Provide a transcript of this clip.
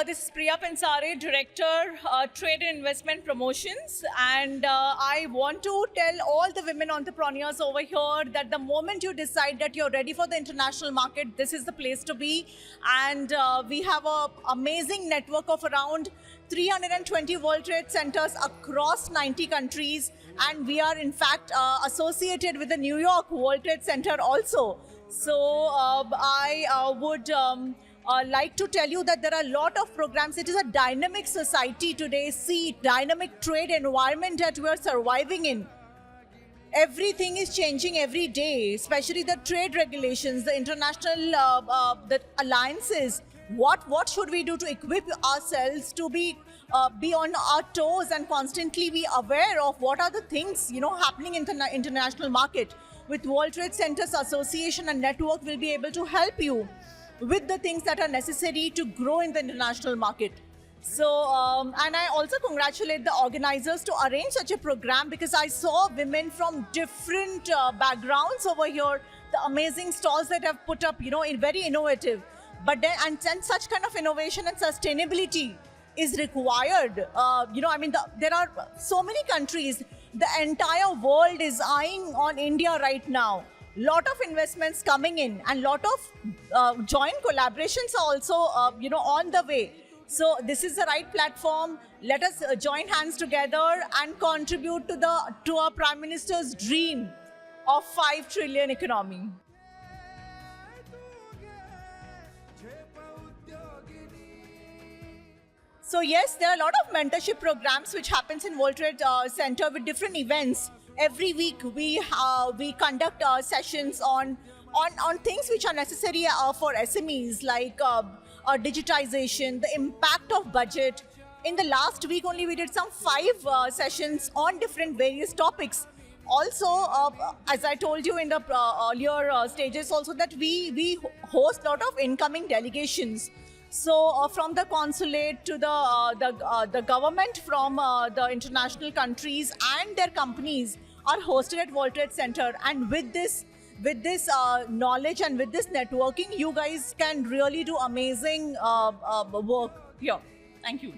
this is Priya Pensare, Director, Trade and Investment Promotions. And I want to tell all the women entrepreneurs over here that the moment you decide that you're ready for the international market, this is the place to be. And we have an amazing network of around 320 World Trade Centers across 90 countries. And we are in fact associated with the New York World Trade Center also. So I would like to tell you that there are a lot of programs. It is a dynamic society today. See, dynamic trade environment that we are surviving in. Everything is changing every day, especially the trade regulations, the international the alliances. What should we do to equip ourselves to be on our toes and constantly be aware of what are the things happening in the international market? With World Trade Centers Association and Network, will be able to help you with the things that are necessary to grow in the international market. So, and I also congratulate the organizers to arrange such a program, because I saw women from different backgrounds over here, the amazing stalls that have put up, in very innovative. But then, and such kind of innovation and sustainability is required. There are so many countries. The entire world is eyeing on India right now. Lot of investments coming in, and lot of joint collaborations are also on the way. So this is the right platform. Let us join hands together and contribute to our Prime Minister's dream of 5 trillion economy. So yes, there are a lot of mentorship programs which happens in World Trade Center with different events. Every week we conduct sessions on things which are necessary for SMEs, like digitization, the impact of budget. In the last week only, we did some 5 sessions on different various topics. Also, as I told you in the earlier stages also, that we host a lot of incoming delegations. So from the consulate to the government from the international countries and their companies are hosted at World Trade Center. And with this knowledge and with this networking, you guys can really do amazing work here. Thank you.